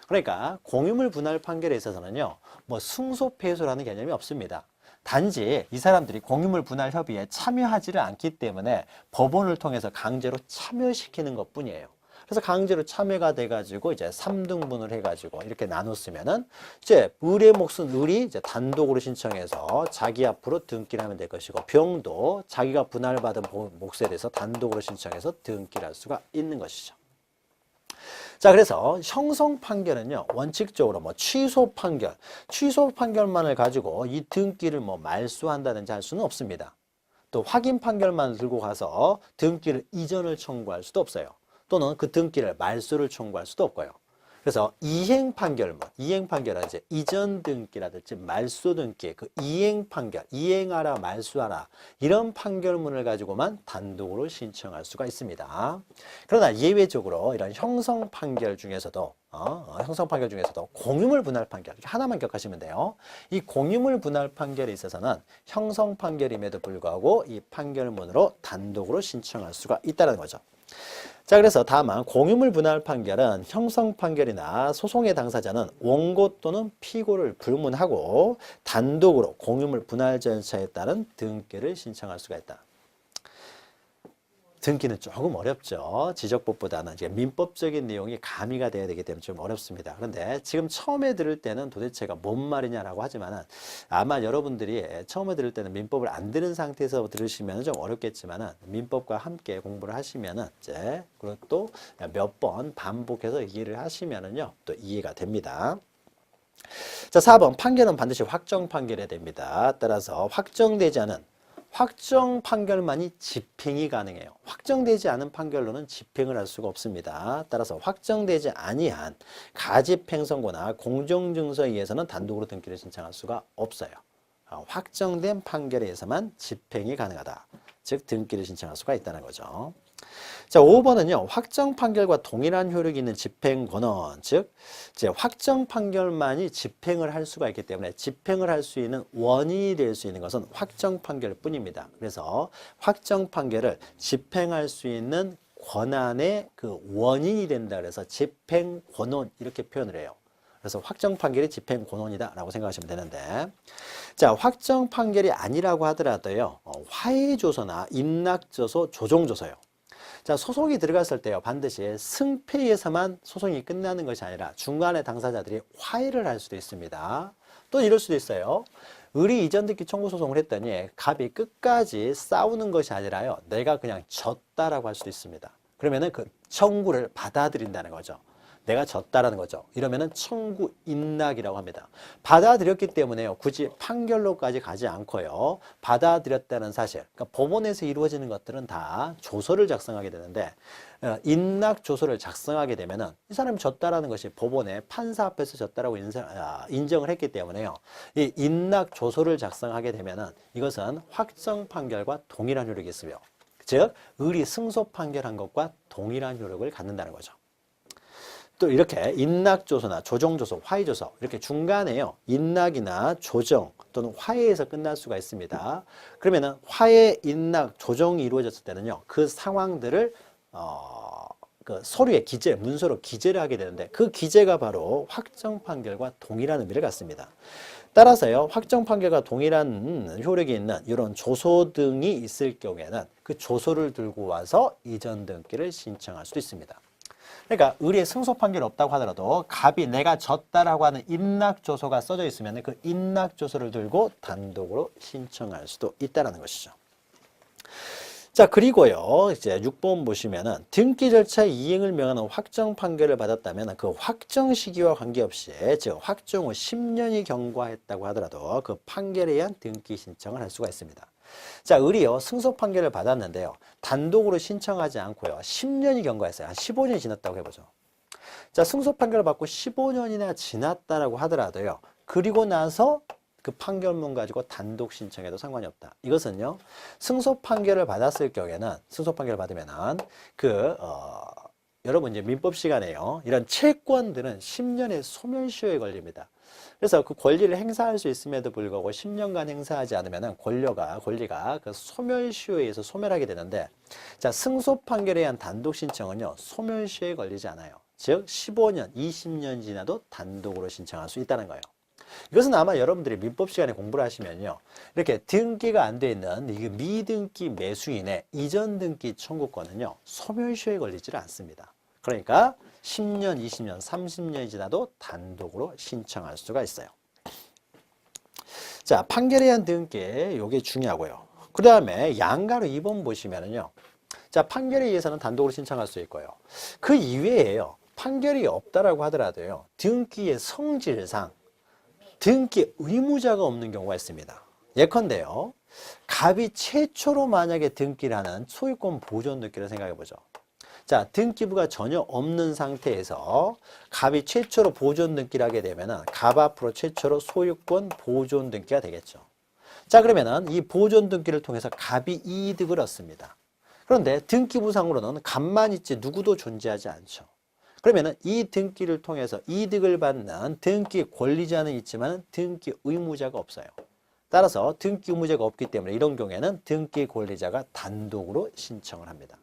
그러니까 공유물 분할 판결에 있어서는요, 뭐 승소패소라는 개념이 없습니다. 단지 이 사람들이 공유물 분할 협의에 참여하지를 않기 때문에 법원을 통해서 강제로 참여시키는 것 뿐이에요. 그래서 강제로 참여가 돼가지고 이제 3등분을 해가지고 이렇게 나눴으면은 이제 을의 몫은 을이 이제 단독으로 신청해서 자기 앞으로 등기를 하면 될 것이고 병도 자기가 분할받은 몫에 대해서 단독으로 신청해서 등기를 할 수가 있는 것이죠. 자, 그래서 형성 판결은요, 원칙적으로 뭐 취소 판결만을 가지고 이 등기를 뭐 말소한다든지 할 수는 없습니다. 또 확인 판결만 들고 가서 등기를 이전을 청구할 수도 없어요. 또는 그 등기를 말소를 청구할 수도 없고요. 그래서 이행 판결은 이제 이전 등기라든지 말소 등기, 그 이행 판결, 이행하라, 말소하라 이런 판결문을 가지고만 단독으로 신청할 수가 있습니다. 그러나 예외적으로 이런 형성 판결 중에서도 형성 판결 중에서도 공유물 분할 판결 하나만 기억하시면 돼요. 이 공유물 분할 판결에 있어서는 형성 판결임에도 불구하고 이 판결문으로 단독으로 신청할 수가 있다는 거죠. 자, 그래서 다만 공유물 분할 판결은 형성 판결이나 소송의 당사자는 원고 또는 피고를 불문하고 단독으로 공유물 분할 절차에 따른 등기를 신청할 수가 있다. 등기는 조금 어렵죠. 지적법보다는 이제 민법적인 내용이 가미가 돼야 되기 때문에 좀 어렵습니다. 그런데 지금 처음에 들을 때는 도대체가 뭔 말이냐라고 하지만은 아마 여러분들이 처음에 들을 때는 민법을 안 들은 상태에서 들으시면 좀 어렵겠지만은 민법과 함께 공부를 하시면은 이제 그리고 또 몇 번 반복해서 이해를 하시면은요 또 이해가 됩니다. 자, 4번 판결은 반드시 확정 판결해야 됩니다. 따라서 확정되지 않은 확정 판결만이 집행이 가능해요. 확정되지 않은 판결로는 집행을 할 수가 없습니다. 따라서 확정되지 아니한 가집행 선고나 공정증서에 의해서는 단독으로 등기를 신청할 수가 없어요. 확정된 판결에 의해서만 집행이 가능하다. 즉 등기를 신청할 수가 있다는 거죠. 자, 5번은요. 확정 판결과 동일한 효력이 있는 집행 권한, 즉 이제 확정 판결만이 집행을 할 수가 있기 때문에 집행을 할 수 있는 원인이 될 수 있는 것은 확정 판결뿐입니다. 그래서 확정 판결을 집행할 수 있는 권한의 그 원인이 된다 그래서 집행 권한 이렇게 표현을 해요. 그래서 확정 판결이 집행 권한이다라고 생각하시면 되는데, 자, 확정 판결이 아니라고 하더라도요. 화해조서나 임낙조서, 조정조서요. 자, 소송이 들어갔을 때요, 반드시 승패에서만 소송이 끝나는 것이 아니라 중간에 당사자들이 화해를 할 수도 있습니다. 또 이럴 수도 있어요. 의리 이전 등기 청구 소송을 했더니 갑이 끝까지 싸우는 것이 아니라요, 내가 그냥 졌다라고 할 수도 있습니다. 그러면은 그 청구를 받아들인다는 거죠. 내가 졌다라는 거죠. 이러면은 청구 인낙이라고 합니다. 받아들였기 때문에요. 굳이 판결로까지 가지 않고요. 받아들였다는 사실. 그러니까 법원에서 이루어지는 것들은 다 조서를 작성하게 되는데 인낙 조서를 작성하게 되면은 이 사람이 졌다라는 것이 법원의 판사 앞에서 졌다라고 인정을 했기 때문에요. 이 인낙 조서를 작성하게 되면은 이것은 확정 판결과 동일한 효력이 있으며, 즉 의리 승소 판결한 것과 동일한 효력을 갖는다는 거죠. 또 이렇게 인낙조서나 조정조서, 화해조서 이렇게 중간에요. 인낙이나 조정 또는 화해에서 끝날 수가 있습니다. 그러면은 화해, 인낙, 조정이 이루어졌을 때는요. 그 상황들을 그 서류에 기재, 문서로 기재를 하게 되는데 그 기재가 바로 확정 판결과 동일한 의미를 갖습니다. 따라서요. 확정 판결과 동일한 효력이 있는 이런 조서 등이 있을 경우에는 그 조서를 들고 와서 이전 등기를 신청할 수도 있습니다. 그러니까 의리에 승소 판결이 없다고 하더라도 갑이 내가 졌다라고 하는 인낙조서가 써져 있으면 그 인낙조서를 들고 단독으로 신청할 수도 있다는 것이죠. 자, 그리고요, 이제 6번 보시면은 등기 절차 이행을 명하는 확정 판결을 받았다면 그 확정 시기와 관계없이, 즉 확정 후 10년이 경과했다고 하더라도 그 판결에 의한 등기 신청을 할 수가 있습니다. 자, 의리요, 승소 판결을 받았는데요, 단독으로 신청하지 않고요, 10년이 경과했어요. 한 15년이 지났다고 해보죠. 자, 승소 판결을 받고 15년이나 지났다라고 하더라도요, 그리고 나서 그 판결문 가지고 단독 신청해도 상관이 없다. 이것은요, 승소 판결을 받았을 경우에는, 승소 판결을 받으면은, 여러분 이제 민법 시간에요, 이런 채권들은 10년의 소멸시효에 걸립니다. 그래서 그 권리를 행사할 수 있음에도 불구하고 10년간 행사하지 않으면은 권리가 그 소멸시효에 의해서 소멸하게 되는데, 자, 승소 판결에 의한 단독 신청은요, 소멸시효에 걸리지 않아요. 즉, 15년, 20년 지나도 단독으로 신청할 수 있다는 거예요. 이것은 아마 여러분들이 민법 시간에 공부를 하시면요, 이렇게 등기가 안 돼 있는 이 미등기 매수인의 이전 등기 청구권은요, 소멸시효에 걸리지를 않습니다. 그러니까 10년, 20년, 30년이 지나도 단독으로 신청할 수가 있어요. 자, 판결에 의한 등기, 이게 중요하고요. 그 다음에 양가로 2번 보시면은요, 자, 판결에 의해서는 단독으로 신청할 수 있고요. 그 이외에요, 판결이 없다라고 하더라도요, 등기의 성질상 등기 의무자가 없는 경우가 있습니다. 예컨대요, 갑이 최초로 만약에 등기를 하는 소유권 보존 등기를 생각해 보죠. 자, 등기부가 전혀 없는 상태에서 갑이 최초로 보존 등기를 하게 되면은 갑 앞으로 최초로 소유권 보존 등기가 되겠죠. 자, 그러면은 이 보존 등기를 통해서 갑이 이득을 얻습니다. 그런데 등기부상으로는 갑만 있지 누구도 존재하지 않죠. 그러면은 이 등기를 통해서 이득을 받는 등기 권리자는 있지만 등기 의무자가 없어요. 따라서 등기 의무자가 없기 때문에 이런 경우에는 등기 권리자가 단독으로 신청을 합니다.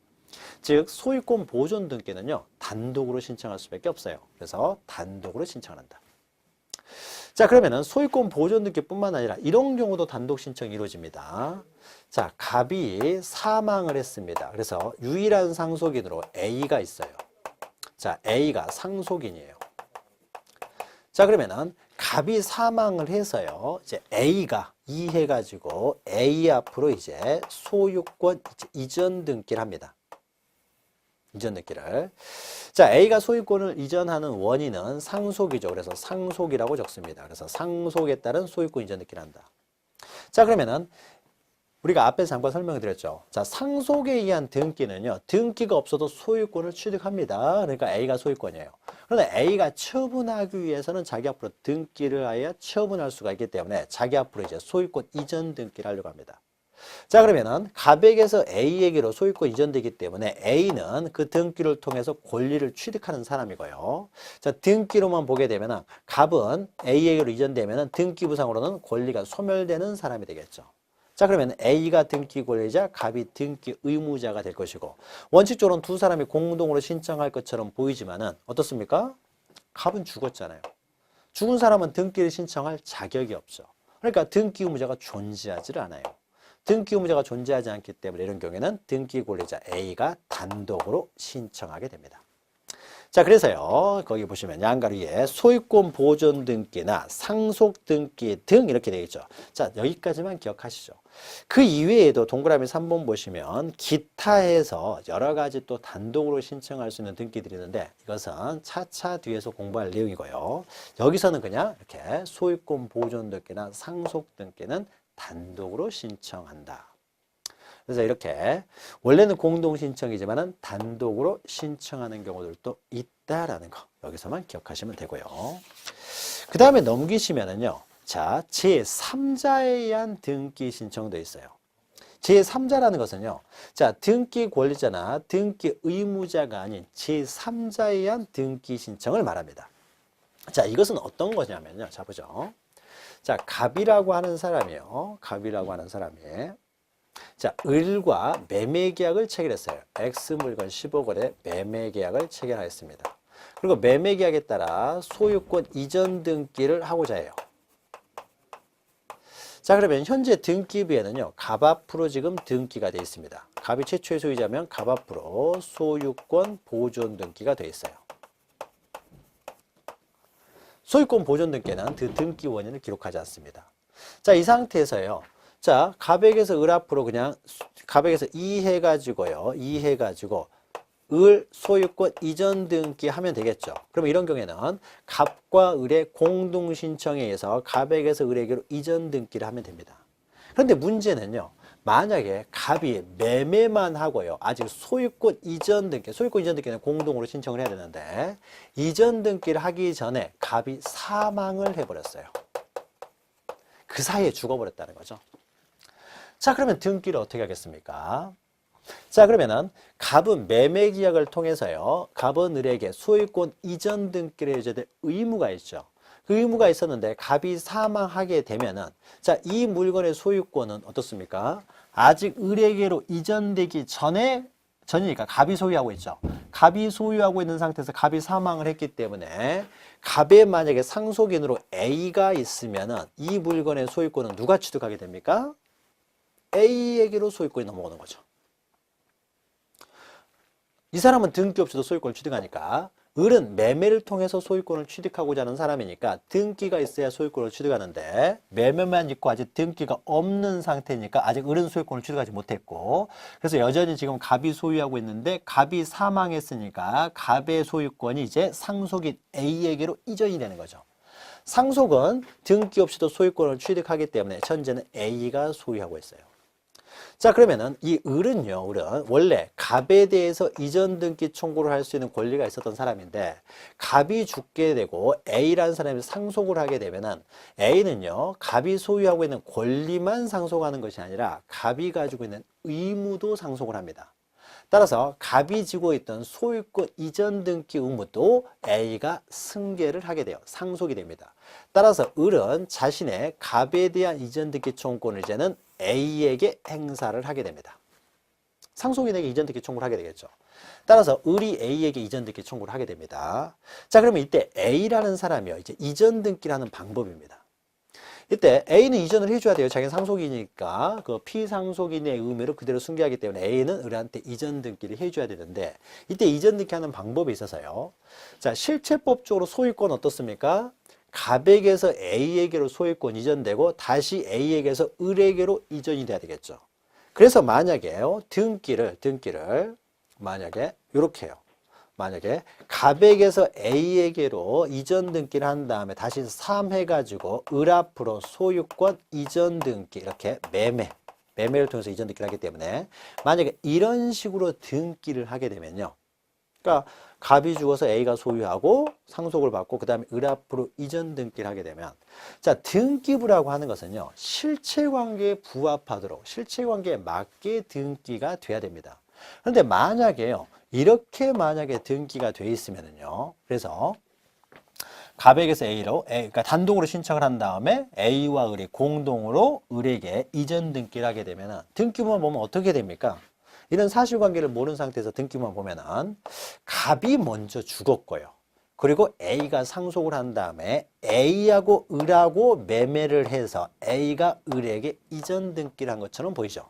즉 소유권 보존 등기는요 단독으로 신청할 수밖에 없어요. 그래서 단독으로 신청한다. 자, 그러면은 소유권 보존 등기뿐만 아니라 이런 경우도 단독 신청이 이루어집니다. 자, 갑이 사망을 했습니다. 그래서 유일한 상속인으로 A가 있어요. 자, A가 상속인이에요. 자, 그러면은 갑이 사망을 해서요. 이제 A가 이해가지고 A 앞으로 이제 소유권 이전 등기를 합니다. 이전 등기를. 자, A가 소유권을 이전하는 원인은 상속이죠. 그래서 상속이라고 적습니다. 그래서 상속에 따른 소유권 이전 등기를 한다. 자, 그러면은 우리가 앞에서 잠깐 설명을 드렸죠. 자, 상속에 의한 등기는요. 등기가 없어도 소유권을 취득합니다. 그러니까 A가 소유권이에요. 그런데 A가 처분하기 위해서는 자기 앞으로 등기를 하여 처분할 수가 있기 때문에 자기 앞으로 이제 소유권 이전 등기를 하려고 합니다. 자, 그러면은 갑에게서 A에게로 소유권 이전되기 때문에 A는 그 등기를 통해서 권리를 취득하는 사람이고요. 자, 등기로만 보게 되면은 갑은 A에게로 이전되면은 등기부상으로는 권리가 소멸되는 사람이 되겠죠. 자, 그러면 A가 등기 권리자, 갑이 등기 의무자가 될 것이고 원칙적으로는 두 사람이 공동으로 신청할 것처럼 보이지만은 어떻습니까? 갑은 죽었잖아요. 죽은 사람은 등기를 신청할 자격이 없죠. 그러니까 등기 의무자가 존재하지를 않아요. 등기 의무자가 존재하지 않기 때문에 이런 경우에는 등기 권리자 A가 단독으로 신청하게 됩니다. 자, 그래서요, 거기 보시면 양가로 위에 소유권 보존 등기나 상속 등기 등 이렇게 되어 있죠. 자, 여기까지만 기억하시죠. 그 이외에도 동그라미 3번 보시면 기타에서 여러 가지 또 단독으로 신청할 수 있는 등기들이 있는데 이것은 차차 뒤에서 공부할 내용이고요. 여기서는 그냥 이렇게 소유권 보존 등기나 상속 등기는 단독으로 신청한다. 그래서 이렇게 원래는 공동 신청이지만은 단독으로 신청하는 경우들도 있다라는 거 여기서만 기억하시면 되고요. 그 다음에 넘기시면은요. 자, 제3자에 의한 등기 신청도 있어요. 제3자라는 것은요. 자, 등기 권리자나 등기 의무자가 아닌 제3자에 의한 등기 신청을 말합니다. 자, 이것은 어떤 거냐면요. 자, 보죠. 자, 갑이라고 하는 사람이요. 갑이라고 하는 사람이 자, 을과 매매 계약을 체결했어요. X 물건 10억원에 매매 계약을 체결하였습니다. 그리고 매매 계약에 따라 소유권 이전 등기를 하고자 해요. 자, 그러면 현재 등기부에는요. 갑 앞으로 지금 등기가 되어 있습니다. 갑이 최초의 소유자면 갑 앞으로 소유권 보존 등기가 되어 있어요. 소유권 보존 등기는 그 등기 원인을 기록하지 않습니다. 자, 이 상태에서요. 자, 갑에게서 을 앞으로 그냥 갑에게서 이해가지고요. 이해가지고 을 소유권 이전 등기 하면 되겠죠. 그럼 이런 경우에는 갑과 을의 공동 신청에 의해서 갑에게서 을에게로 이전 등기를 하면 됩니다. 그런데 문제는요. 만약에 갑이 매매만 하고요. 아직 소유권 이전 등기는 공동으로 신청을 해야 되는데 이전 등기를 하기 전에 갑이 사망을 해버렸어요. 그 사이에 죽어버렸다는 거죠. 자, 그러면 등기를 어떻게 하겠습니까? 자, 그러면은 갑은 매매 계약을 통해서요. 갑은 을에게 소유권 이전 등기를 해줘야 될 의무가 있죠. 그 의무가 있었는데 갑이 사망하게 되면은 자, 이 물건의 소유권은 어떻습니까? 아직 을에게로 이전되기 전이니까 갑이 소유하고 있죠. 갑이 소유하고 있는 상태에서 갑이 사망을 했기 때문에 갑에 만약에 상속인으로 A가 있으면은 이 물건의 소유권은 누가 취득하게 됩니까? A에게로 소유권이 넘어오는 거죠. 이 사람은 등기 없이도 소유권을 취득하니까 을은 매매를 통해서 소유권을 취득하고자 하는 사람이니까 등기가 있어야 소유권을 취득하는데 매매만 있고 아직 등기가 없는 상태니까 아직 을은 소유권을 취득하지 못했고 그래서 여전히 지금 갑이 소유하고 있는데 갑이 사망했으니까 갑의 소유권이 이제 상속인 A에게로 이전이 되는 거죠. 상속은 등기 없이도 소유권을 취득하기 때문에 현재는 A가 소유하고 있어요. 자, 그러면은 이 을은 원래 갑에 대해서 이전 등기 청구를 할 수 있는 권리가 있었던 사람인데 갑이 죽게 되고 A라는 사람이 상속을 하게 되면은 A는요 갑이 소유하고 있는 권리만 상속하는 것이 아니라 갑이 가지고 있는 의무도 상속을 합니다. 따라서 갑이 지고 있던 소유권 이전 등기 의무도 A가 승계를 하게 돼요. 상속이 됩니다. 따라서 을은 자신의 갑에 대한 이전 등기 청구권을 이제는 A에게 행사를 하게 됩니다. 상속인에게 이전 등기 청구를 하게 되겠죠. 따라서 을이 A에게 이전 등기 청구를 하게 됩니다. 자, 그러면 이때 A라는 사람이요, 이제 이전 등기를 하는 방법입니다. 이때 A는 이전을 해줘야 돼요. 자기는 상속인이니까 그 피상속인의 의무를 그대로 승계하기 때문에 A는 을한테 이전 등기를 해줘야 되는데, 이때 이전 등기하는 방법에 있어서요. 자, 실체법적으로 소유권 어떻습니까? 갑에게서 A에게로 소유권 이전되고 다시 A에게서 을에게로 이전이 돼야 되겠죠. 그래서 만약에요, 등기를 만약에 이렇게 해요. 만약에 갑에게서 A에게로 이전 등기를 한 다음에 다시 3 해가지고 을 앞으로 소유권 이전 등기, 이렇게 매매를 통해서 이전 등기를 하기 때문에, 만약에 이런 식으로 등기를 하게 되면요, 그러니까 갑이 죽어서 A가 소유하고 상속을 받고 그 다음에 을 앞으로 이전 등기를 하게 되면, 자, 등기부라고 하는 것은요, 실체관계에 부합하도록 실체관계에 맞게 등기가 돼야 됩니다. 그런데 만약에요, 이렇게 만약에 등기가 돼 있으면은요, 그래서 갑에게서 A로, 그러니까 단독으로 신청을 한 다음에 A와 을이 공동으로 을에게 이전 등기를 하게 되면은, 등기부만 보면 어떻게 됩니까? 이런 사실관계를 모르는 상태에서 등기부만 보면은 갑이 먼저 죽었고요. 그리고 A가 상속을 한 다음에 A하고 을하고 매매를 해서 A가 을에게 이전 등기를 한 것처럼 보이죠.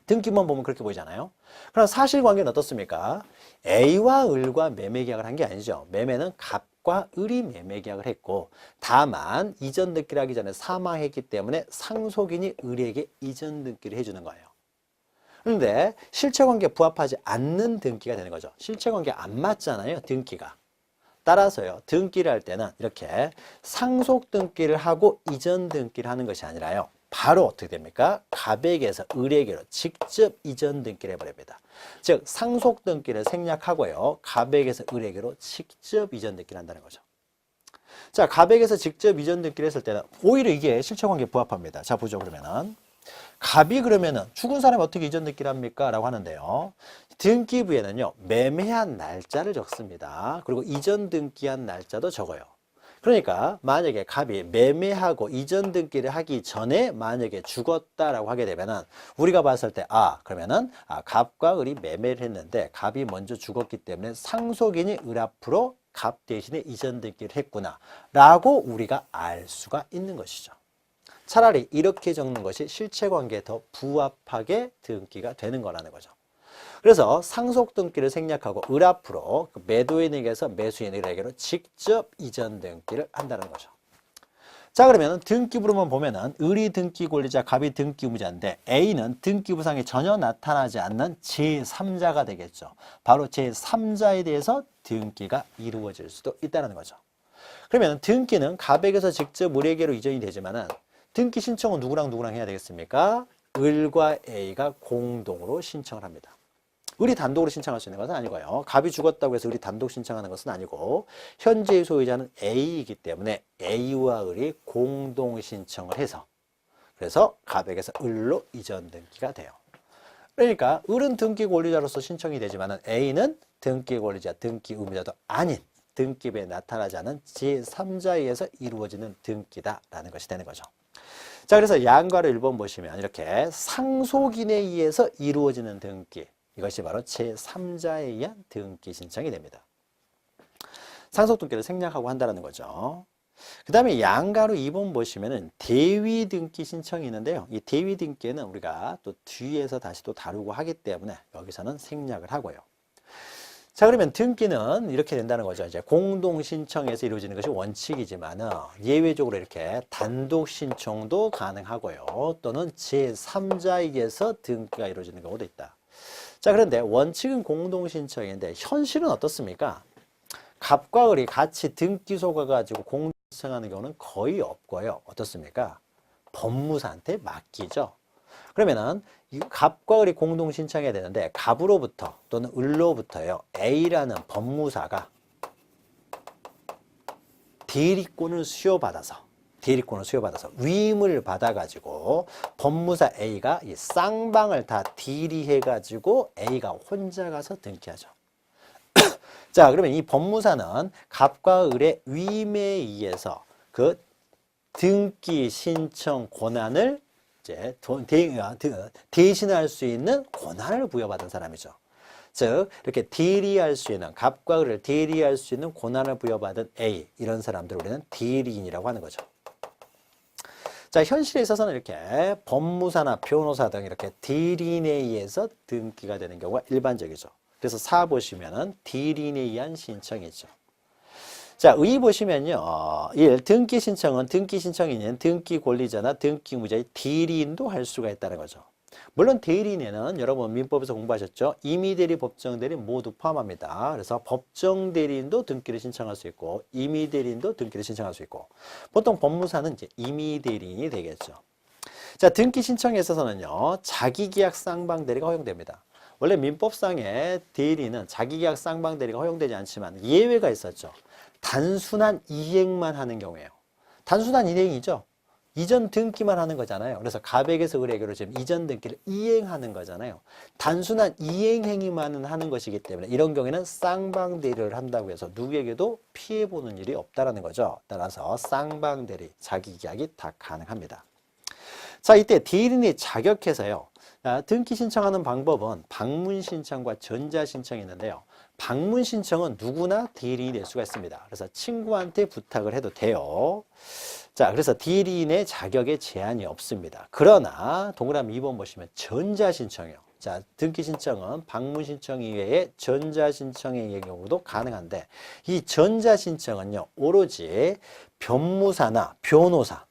등기만 보면 그렇게 보이잖아요. 그럼 사실관계는 어떻습니까? A와 을과 매매계약을 한 게 아니죠. 매매는 갑과 을이 매매계약을 했고, 다만 이전 등기를 하기 전에 사망했기 때문에 상속인이 을에게 이전 등기를 해주는 거예요. 그런데 실체관계에 부합하지 않는 등기가 되는 거죠. 실체관계 안 맞잖아요, 등기가. 따라서요, 등기를 할 때는 이렇게 상속 등기를 하고 이전 등기를 하는 것이 아니라요, 바로 어떻게 됩니까? 갑에게서 을에게로 직접 이전 등기를 해버립니다. 즉, 상속 등기를 생략하고요, 갑에게서 을에게로 직접 이전 등기를 한다는 거죠. 자, 갑에게서 직접 이전 등기를 했을 때는 오히려 이게 실체관계에 부합합니다. 자, 보죠. 그러면은 갑이 그러면은 죽은 사람이 어떻게 이전 등기를 합니까? 라고 하는데요, 등기부에는요, 매매한 날짜를 적습니다. 그리고 이전 등기한 날짜도 적어요. 그러니까 만약에 갑이 매매하고 이전 등기를 하기 전에 만약에 죽었다라고 하게 되면은, 우리가 봤을 때 그러면은 갑과 을이 매매를 했는데 갑이 먼저 죽었기 때문에 상속인이 을 앞으로 갑 대신에 이전 등기를 했구나 라고 우리가 알 수가 있는 것이죠. 차라리 이렇게 적는 것이 실체관계에 더 부합하게 등기가 되는 거라는 거죠. 그래서 상속 등기를 생략하고 을 앞으로 매도인에게서 매수인에게로 직접 이전 등기를 한다는 거죠. 자, 그러면 등기부로만 보면은 을이 등기 권리자, 갑이 등기 의무자인데 A는 등기부상에 전혀 나타나지 않는 제3자가 되겠죠. 바로 제3자에 대해서 등기가 이루어질 수도 있다는 거죠. 그러면 등기는 갑에게서 직접 을에게로 이전이 되지만은, 등기 신청은 누구랑 해야 되겠습니까? 을과 A가 공동으로 신청을 합니다. 을이 단독으로 신청할 수 있는 것은 아니고요, 갑이 죽었다고 해서 을이 단독 신청하는 것은 아니고, 현재의 소유자는 A이기 때문에 A와 을이 공동 신청을 해서, 그래서 갑에게서 을로 이전 등기가 돼요. 그러니까 을은 등기 권리자로서 신청이 되지만 A는 등기 권리자, 등기 의무자도 아닌 등기부에 나타나지 않은 제3자에 의해서 이루어지는 등기다라는 것이 되는 거죠. 자, 그래서 양가로 1번 보시면 이렇게 상속인에 의해서 이루어지는 등기, 이것이 바로 제3자에 의한 등기 신청이 됩니다. 상속 등기를 생략하고 한다는 거죠. 그 다음에 양가로 2번 보시면은 대위 등기 신청이 있는데요, 이 대위 등기는 우리가 또 뒤에서 다시 또 다루고 하기 때문에 여기서는 생략을 하고요. 자, 그러면 등기는 이렇게 된다는 거죠. 이제 공동 신청에서 이루어지는 것이 원칙이지만은 예외적으로 이렇게 단독 신청도 가능하고요, 또는 제3자에게서 등기가 이루어지는 경우도 있다. 자, 그런데 원칙은 공동 신청인데 현실은 어떻습니까? 갑과 을이 같이 등기소 가가지고 공동 신청하는 경우는 거의 없고요. 어떻습니까? 법무사한테 맡기죠. 그러면은 이 갑과 을이 공동 신청해야 되는데, 갑으로부터 또는 을로부터요, A라는 법무사가 대리권을 수여받아서 대리권을 수여받아서 위임을 받아가지고 법무사 A가 이 쌍방을 다 대리해가지고 A가 혼자 가서 등기하죠. 자, 그러면 이 법무사는 갑과 을의 위임에 의해서 그 등기 신청 권한을 이제 대신할 수 있는 권한을 부여받은 사람이죠. 즉 이렇게 대리할 수 있는 갑과 을을 대리할 수 있는 권한을 부여받은 A 이런 사람들을 우리는 대리인이라고 하는 거죠. 자, 현실에 있어서는 이렇게 법무사나 변호사 등 이렇게 대리인에 의해서 등기가 되는 경우가 일반적이죠. 그래서 4 보시면은 대리인에 의한 신청이죠. 자, 의 보시면요. 1. 등기 신청은 등기 신청인인 등기 권리자나 등기 의무자의 대리인도 할 수가 있다는 거죠. 물론 대리인에는 여러분 민법에서 공부하셨죠? 임의대리, 법정대리 모두 포함합니다. 그래서 법정대리인도 등기를 신청할 수 있고 임의대리인도 등기를 신청할 수 있고 보통 법무사는 이제 임의대리인이 되겠죠. 자, 등기 신청에 있어서는요. 자기계약 쌍방대리가 허용됩니다. 원래 민법상의 대리는 자기계약 쌍방대리가 허용되지 않지만 예외가 있었죠. 단순한 이행만 하는 경우에요. 단순한 이행이죠. 이전 등기만 하는 거잖아요. 그래서 갑에게서 을에게로 지금 이전 등기를 이행하는 거잖아요. 단순한 이행 행위만 하는 것이기 때문에 이런 경우에는 쌍방대리를 한다고 해서 누구에게도 피해보는 일이 없다라는 거죠. 따라서 쌍방대리, 자기계약이 다 가능합니다. 자, 이때 대리인이 자격해서요. 등기 신청하는 방법은 방문 신청과 전자 신청이 있는데요. 방문 신청은 누구나 대리인이 될 수가 있습니다. 그래서 친구한테 부탁을 해도 돼요. 자, 그래서 대리인의 자격에 제한이 없습니다. 그러나 동그라미 2번 보시면 전자 신청이요. 자, 등기 신청은 방문 신청 이외에 전자 신청의 경우도 가능한데 이 전자 신청은요. 오로지 변무사나 변호사,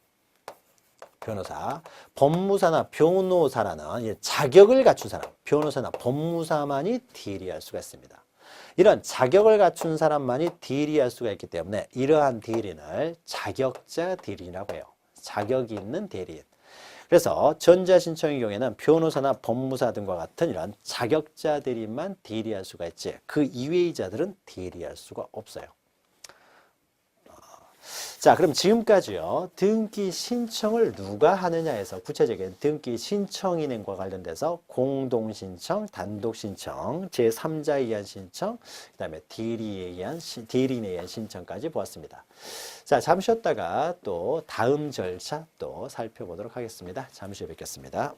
법무사나 변호사라는 자격을 갖춘 사람, 변호사나 법무사만이 대리할 수가 있습니다. 이런 자격을 갖춘 사람만이 대리할 수가 있기 때문에 이러한 대리인을 자격자 대리인이라고 해요. 자격이 있는 대리인. 그래서 전자신청의 경우에는 변호사나 법무사 등과 같은 이런 자격자 대리인만 대리할 수가 있지 그 이외의 자들은 대리할 수가 없어요. 자, 그럼 지금까지요. 등기 신청을 누가 하느냐에서 구체적인 등기 신청인과 관련돼서 공동신청, 단독신청, 제3자에 의한 신청, 그 다음에 대리인에 의한 신청까지 보았습니다. 자, 잠시 쉬었다가 또 다음 절차 또 살펴보도록 하겠습니다. 잠시 후에 뵙겠습니다.